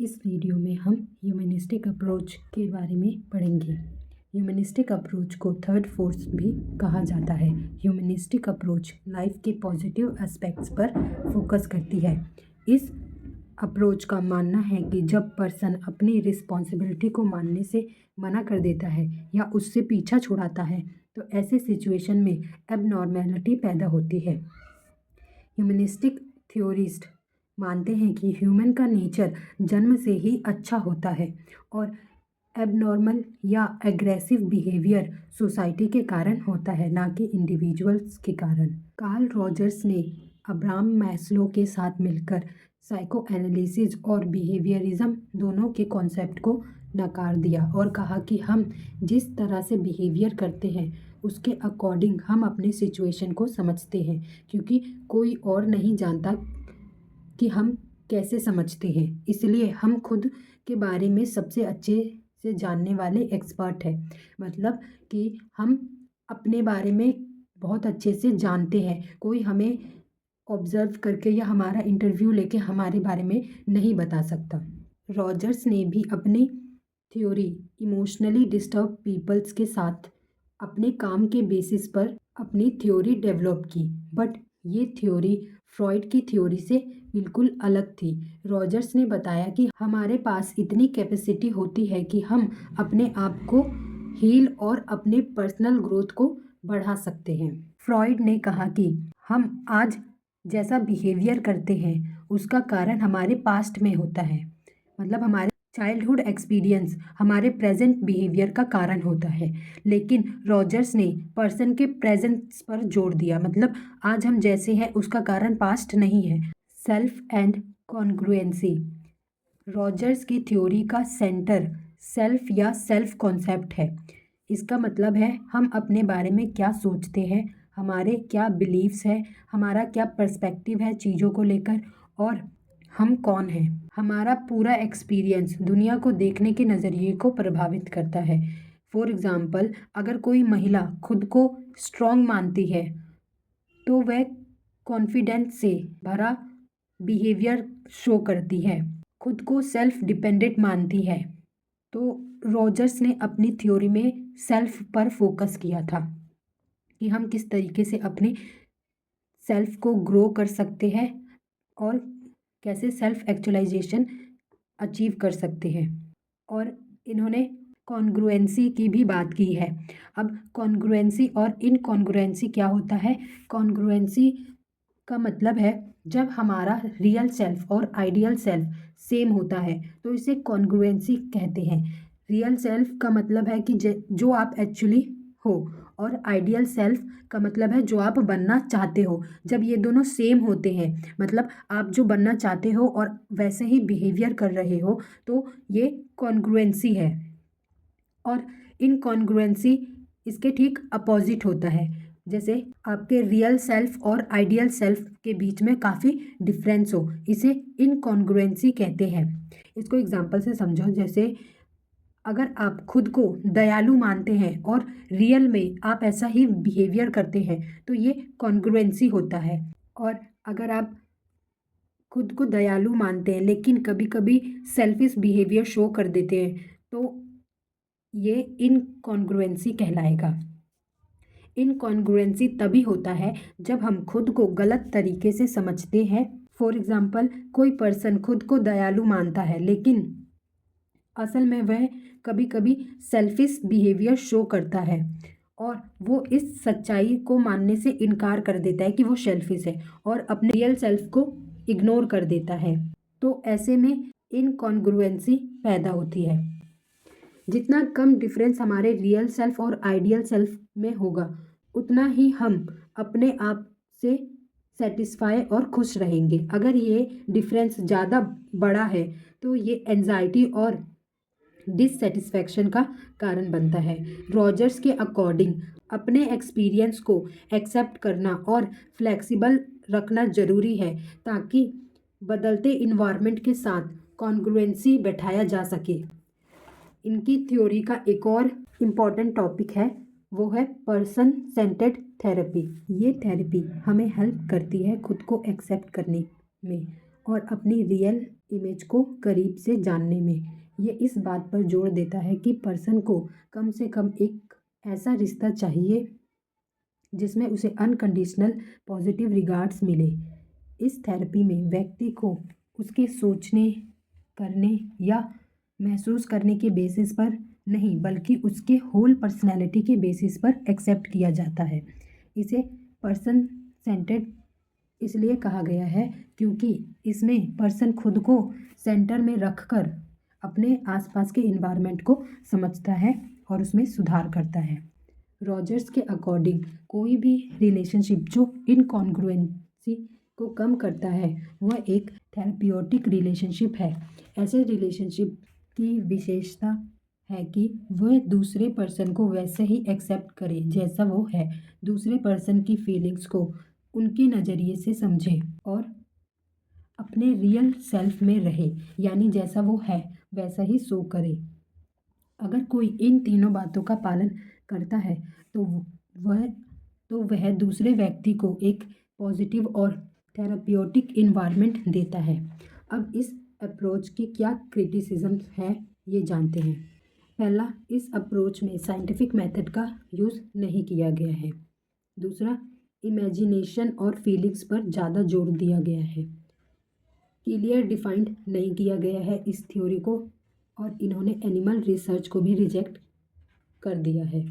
इस वीडियो में हम ह्यूमनिस्टिक अप्रोच के बारे में पढ़ेंगे। ह्यूमनिस्टिक अप्रोच को थर्ड फोर्स भी कहा जाता है। ह्यूमनिस्टिक अप्रोच लाइफ के पॉजिटिव एस्पेक्ट्स पर फोकस करती है। इस अप्रोच का मानना है कि जब पर्सन अपनी रिस्पॉन्सिबिलिटी को मानने से मना कर देता है या उससे पीछा छुड़ाता है तो ऐसे सिचुएशन में एबनॉर्मेलिटी पैदा होती है। ह्यूमनिस्टिक थ्योरिस्ट मानते हैं कि ह्यूमन का नेचर जन्म से ही अच्छा होता है और एबनॉर्मल या एग्रेसिव बिहेवियर सोसाइटी के कारण होता है, ना कि इंडिविजुअल्स के कारण। कार्ल रॉजर्स ने अब्राहम मैस्लो के साथ मिलकर साइको एनालिसिस और बिहेवियरिज्म दोनों के कॉन्सेप्ट को नकार दिया और कहा कि हम जिस तरह से बिहेवियर करते हैं उसके अकॉर्डिंग हम अपने सिचुएशन को समझते हैं, क्योंकि कोई और नहीं जानता कि हम कैसे समझते हैं। इसलिए हम खुद के बारे में सबसे अच्छे से जानने वाले एक्सपर्ट हैं। मतलब कि हम अपने बारे में बहुत अच्छे से जानते हैं। कोई हमें ऑब्जर्व करके या हमारा इंटरव्यू लेके हमारे बारे में नहीं बता सकता। रॉजर्स ने भी अपनी थ्योरी इमोशनली डिस्टर्ब पीपल्स के साथ अपने काम के बेसिस पर अपनी थ्योरी डेवलप की, बट ये थ्योरी फ्रॉइड की थ्योरी से बिल्कुल अलग थी। रॉजर्स ने बताया कि हमारे पास इतनी कैपेसिटी होती है कि हम अपने आप को हील और अपने पर्सनल ग्रोथ को बढ़ा सकते हैं। फ्रॉइड ने कहा कि हम आज जैसा बिहेवियर करते हैं उसका कारण हमारे पास्ट में होता है। मतलब हमारे चाइल्डहुड एक्सपीरियंस हमारे प्रेजेंट बिहेवियर का कारण होता है, लेकिन रॉजर्स ने पर्सन के प्रेजेंस पर जोर दिया। मतलब आज हम जैसे हैं उसका कारण पास्ट नहीं है। सेल्फ एंड कॉन्ग्रुएंसी रॉजर्स की थ्योरी का सेंटर सेल्फ या सेल्फ कॉन्सेप्ट है। इसका मतलब है हम अपने बारे में क्या सोचते हैं, हमारे क्या बिलीव्स है, हमारा क्या पर्सपेक्टिव है चीज़ों को लेकर और हम कौन हैं। हमारा पूरा एक्सपीरियंस दुनिया को देखने के नज़रिए को प्रभावित करता है। फॉर एग्ज़ाम्पल, अगर कोई महिला खुद को स्ट्रॉन्ग मानती है तो वह कॉन्फिडेंस से भरा बिहेवियर शो करती है। खुद को सेल्फ डिपेंडेंट मानती है तो रॉजर्स ने अपनी थ्योरी में सेल्फ पर फोकस किया था कि हम किस तरीके से अपने सेल्फ को ग्रो कर सकते हैं और कैसे सेल्फ एक्चुअलाइजेशन अचीव कर सकते हैं। और इन्होंने कॉन्ग्रुएंसी की भी बात की है। अब कॉन्ग्रुएंसी और इनकॉन्ग्रुएंसी क्या होता है? कॉन्ग्रुएंसी का मतलब है जब हमारा रियल सेल्फ और आइडियल सेल्फ सेम होता है तो इसे कॉन्ग्रुएंसी कहते हैं। रियल सेल्फ का मतलब है कि जो आप एक्चुअली हो, और आइडियल सेल्फ का मतलब है जो आप बनना चाहते हो। जब ये दोनों सेम होते हैं, मतलब आप जो बनना चाहते हो और वैसे ही बिहेवियर कर रहे हो, तो ये कॉन्ग्रुएंसी है। और इनकॉन्ग्रुएंसी इसके ठीक अपोजिट होता है। जैसे आपके रियल सेल्फ और आइडियल सेल्फ के बीच में काफ़ी डिफरेंस हो, इसे इनकॉन्ग्रुएंसी कहते हैं। इसको एग्जांपल से समझो। जैसे अगर आप खुद को दयालु मानते हैं और रियल में आप ऐसा ही बिहेवियर करते हैं तो ये कॉन्ग्रुएंसी होता है। और अगर आप खुद को दयालु मानते हैं लेकिन कभी कभी सेल्फिश बिहेवियर शो कर देते हैं तो ये इनकॉन्ग्रुएंसी कहलाएगा। इनकॉन्ग्रुएंसी तभी होता है जब हम खुद को गलत तरीके से समझते हैं। फॉर एग्जाम्पल, कोई पर्सन खुद को दयालु मानता है लेकिन असल में वह कभी कभी सेल्फिश बिहेवियर शो करता है और वो इस सच्चाई को मानने से इनकार कर देता है कि वो सेल्फिश है और अपने रियल सेल्फ को इग्नोर कर देता है। तो ऐसे में इनकॉन्ग्रुएंसी पैदा होती है। जितना कम डिफरेंस हमारे रियल सेल्फ और आइडियल सेल्फ में होगा उतना ही हम अपने आप से सेटिस्फाई और खुश रहेंगे। अगर ये डिफरेंस ज़्यादा बड़ा है तो ये एंजाइटी और डिससेटिस्फैक्शन का कारण बनता है। रॉजर्स के अकॉर्डिंग अपने एक्सपीरियंस को एक्सेप्ट करना और फ्लेक्सिबल रखना ज़रूरी है ताकि बदलते इन्वायरमेंट के साथ कॉन्ग्रुएंसी बैठाया जा सके। इनकी थ्योरी का एक और इम्पॉर्टेंट टॉपिक है, वो है पर्सन सेंटर्ड थेरेपी। ये थेरेपी हमें हेल्प करती है खुद को एक्सेप्ट करने में और अपनी रियल इमेज को करीब से जानने में। ये इस बात पर जोर देता है कि पर्सन को कम से कम एक ऐसा रिश्ता चाहिए जिसमें उसे अनकंडीशनल पॉजिटिव रिगार्ड्स मिले। इस थेरेपी में व्यक्ति को उसके सोचने, करने या महसूस करने के बेसिस पर नहीं, बल्कि उसके होल पर्सनैलिटी के बेसिस पर एक्सेप्ट किया जाता है। इसे पर्सन सेंटर्ड इसलिए कहा गया है क्योंकि इसमें पर्सन खुद को सेंटर में रखकर अपने आसपास के इन्वायरमेंट को समझता है और उसमें सुधार करता है। रॉजर्स के अकॉर्डिंग कोई भी रिलेशनशिप जो इनकॉन्ग्रुएंसी को कम करता है वह एक थेरेप्यूटिक रिलेशनशिप है। ऐसे रिलेशनशिप की विशेषता है कि वह दूसरे पर्सन को वैसे ही एक्सेप्ट करे जैसा वो है, दूसरे पर्सन की फीलिंग्स को उनके नज़रिए से समझे और अपने रियल सेल्फ में रहे, यानी जैसा वो है वैसा ही शो करे। अगर कोई इन तीनों बातों का पालन करता है तो वह वह दूसरे व्यक्ति को एक पॉजिटिव और थेरेप्यूटिक इन्वायरमेंट देता है। अब इस अप्रोच की क्या क्रिटिसिज्म है ये जानते हैं। पहला, इस अप्रोच में साइंटिफिक मेथड का यूज़ नहीं किया गया है। दूसरा, इमेजिनेशन और फीलिंग्स पर ज़्यादा जोर दिया गया है। क्लियर डिफाइंड नहीं किया गया है इस थ्योरी को और इन्होंने एनिमल रिसर्च को भी रिजेक्ट कर दिया है।